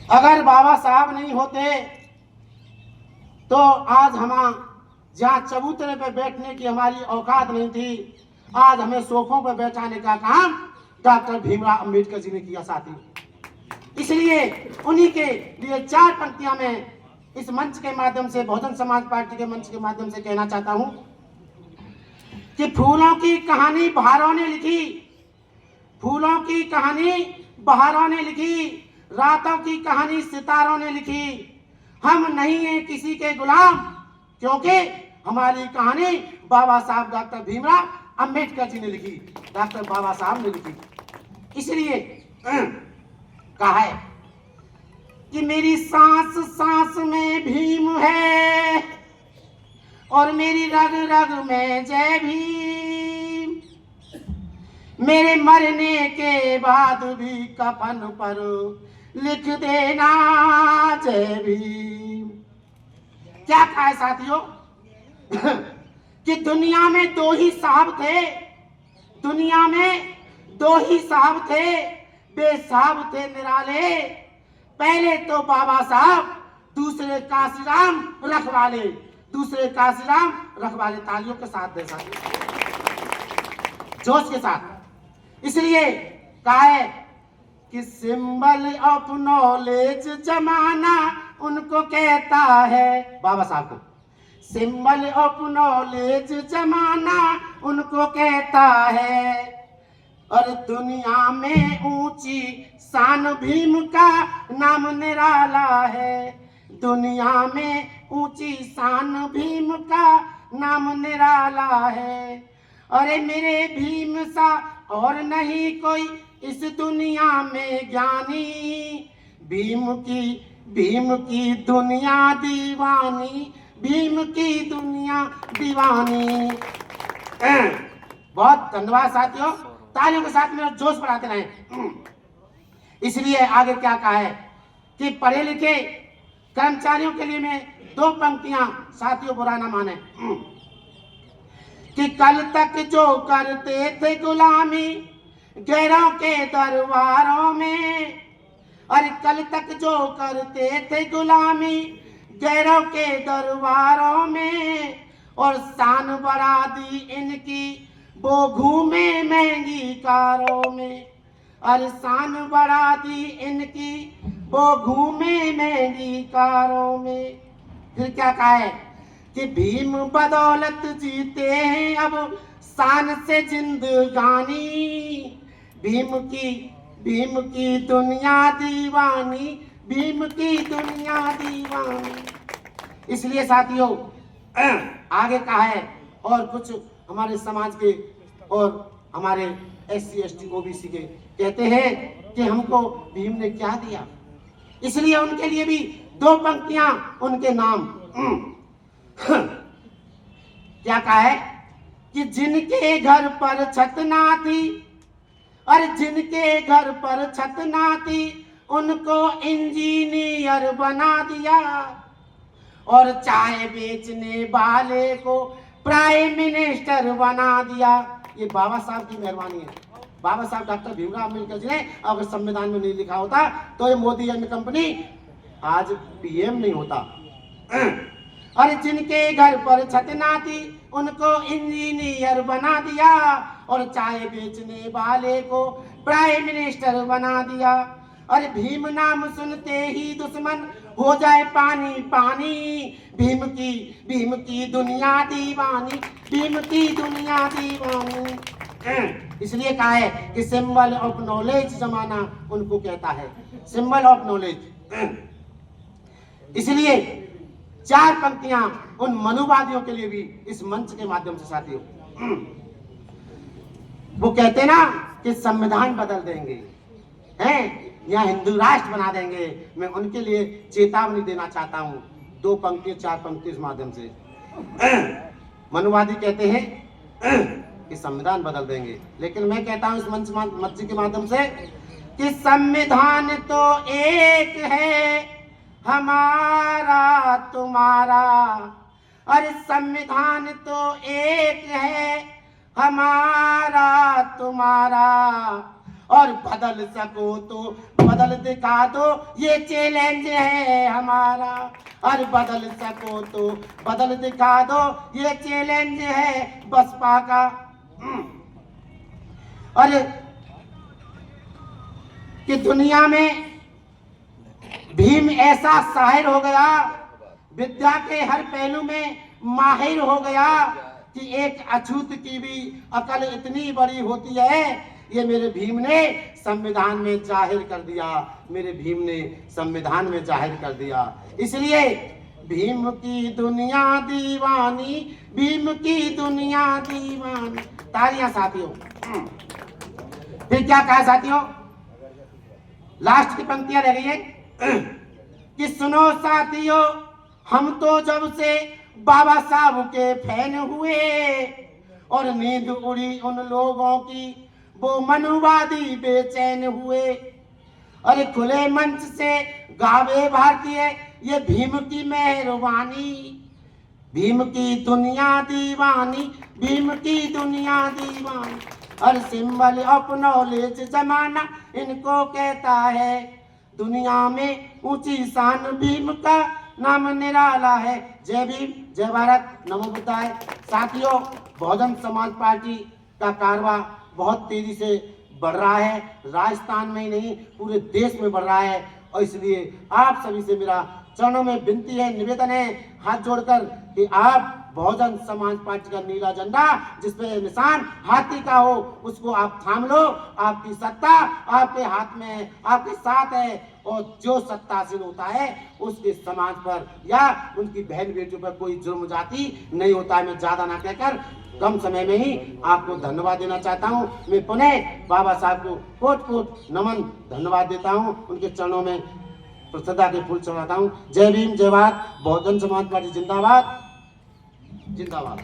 अगर बाबा साहब नहीं होते तो आज हम जहाँ चबूतरे पे बैठने की हमारी औकात नहीं थी, आज हमें सोफों पर बैठाने का काम डॉक्टर भीमराव अंबेडकर जी ने किया साथी। इसलिए उन्हीं के लिए चार पंक्तियां मैं इस मंच के माध्यम से, बहुजन समाज पार्टी के मंच के माध्यम से कहना चाहता हूं कि फूलों की कहानी बहारों ने लिखी, फूलों की कहानी बहारों ने लिखी, रातों की कहानी सितारों ने लिखी। हम नहीं हैं किसी के गुलाम, क्योंकि हमारी कहानी बाबा साहब डॉक्टर भीमराव अंबेडकर जी ने लिखी, डॉक्टर बाबा साहब ने लिखी। इसलिए कहा है कि मेरी सांस सांस में भीम है और मेरी रग रग में जय भीम, मेरे मरने के बाद भी कफन पर लिख देना जय भीम। क्या कहा है साथियों कि दुनिया में दो ही साहब थे, दुनिया में दो ही साहब थे, बेसाहब थे निराले। पहले तो बाबा साहब, दूसरे काशीराम रखवाले, दूसरे काशीराम रखवाले। तालियों के साथ दे साथियों, जोश के साथ। इसलिए कहा है कि सिंबल ऑफ नॉलेज जमाना उनको कहता है, बाबा साहब को सिंबल ऑफ नॉलेज जमाना उनको कहता है। और दुनिया में ऊंची शान भीम का नाम निराला है, दुनिया में ऊंची शान भीम का नाम निराला है। अरे मेरे भीम सा और नहीं कोई इस दुनिया में ज्ञानी, भीम की दुनिया दीवानी, भीम की दुनिया दीवानी। बहुत धन्यवाद साथियों, तालियों के साथ मेरा जोश बढ़ाते रहे। इसलिए आगे क्या कहा है कि पढ़े लिखे कर्मचारियों के लिए मैं दो पंक्तियां साथियों बुरा ना माने कि कल तक जो करते थे गुलामी गैरों के दरबारों में, और कल तक जो करते थे गुलामी गैरों के दरबारों में, और शान बढ़ा दी इनकी वो घूमे महंगी कारों में, और शान बढ़ा दी इनकी वो घूमे महंगी कारों में। फिर क्या कहा है कि भीम बदौलत जीते हैं अब शान से जिंदगानी, भीम की दुनिया दीवानी, भीम की दुनिया दीवानी। इसलिए साथियों आगे कहा है, और कुछ हमारे समाज के और हमारे SC ST OBC के कहते हैं कि हमको भीम ने क्या दिया। इसलिए उनके लिए भी दो पंक्तियां उनके नाम। क्या कहा है कि जिनके घर पर छत ना थी, और जिनके घर पर छत ना थी उनको इंजीनियर बना दिया, और चाय बेचने वाले को प्राइम मिनिस्टर बना दिया। ये बाबा साहब की मेहरबानी है। बाबा साहब डॉक्टर भीमराव अम्बेडकर जी ने अगर संविधान में नहीं लिखा होता तो ये मोदी एंड कंपनी आज PM नहीं होता। और जिनके घर पर छत ना थी उनको इंजीनियर बना दिया, और चाय बेचने वाले को प्राइम मिनिस्टर बना दिया। और भीम नाम सुनते ही दुश्मन हो जाए पानी पानी, भीम की दुनिया दीवानी, भीम की दुनिया दीवानी। इसलिए कहा है कि सिंबल ऑफ नॉलेज जमाना उनको कहता है, सिंबल ऑफ नॉलेज। इसलिए चार पंक्तियां उन मनुवादियों के लिए भी इस मंच के माध्यम से साथियों, वो कहते ना कि संविधान बदल देंगे हैं या हिंदू राष्ट्र बना देंगे, मैं उनके लिए चेतावनी देना चाहता हूं। दो पंक्ति चार पंक्ति इस माध्यम से। मनुवादी कहते हैं कि संविधान बदल देंगे, लेकिन मैं कहता हूं इस मंच के माध्यम से कि संविधान तो एक है हमारा तुम्हारा, और संविधान तो एक है हमारा तुम्हारा, और बदल सको तो बदल दिखा दो, ये चैलेंज है हमारा। और बदल सको तो बदल दिखा दो, ये चैलेंज है बसपा का। और कि दुनिया में भीम ऐसा शायर हो गया, विद्या के हर पहलू में माहिर हो गया कि एक अछूत की भी अकल इतनी बड़ी होती है। ये मेरे भीम ने संविधान में जाहिर कर दिया, मेरे भीम ने संविधान में जाहिर कर दिया। इसलिए भीम की दुनिया दीवानी, भीम की दुनिया दीवानी। तालियां साथियों। फिर क्या कहा साथियों, लास्ट की पंक्तियां रह गई है कि सुनो साथियों, हम तो जब से बाबा साहब के फैन हुए और नींद उड़ी उन लोगों की, वो मनुवादी बेचैन हुए। अरे खुले मंच से गावे भारतीय ये भीम की मेहरबानी, भीम की दुनिया दीवानी, भीम की दुनिया दीवानी। और सिंबल ऑफ नॉलेज जमाना इनको कहता है, दुनिया में ऊंची शान भीम का नाम निराला है। जय भीम, जय भारत, नमो बुद्धाय। साथियों, बहुजन समाज पार्टी का कारवा बहुत तेजी से बढ़ रहा है, राजस्थान में ही नहीं पूरे देश में बढ़ रहा है। और इसलिए आप सभी से मेरा चरणों में विनती है, निवेदन है, हाथ जोड़कर कि आप बहुजन समाज पार्टी का नीला झंडा जिसपे निशान हाथी का हो उसको आप थाम लो। आपकी सत्ता आपके हाथ में है, आपके साथ है। और जो सत्तासीन होता है उसके समाज पर या उनकी बहन बेटियों पर कोई जुर्म जाति नहीं होता है। मैं ज्यादा ना कहकर कम समय में ही आपको धन्यवाद देना चाहता हूँ। मैं पुनः बाबा साहब को कोट कोट नमन धन्यवाद देता हूँ, उनके चरणों में श्रद्धा के फूल चढ़ाता हूँ। जय भीम, जय भारत, बहुजन समाज पार्टी जिंदाबाद, जिंदाबाद।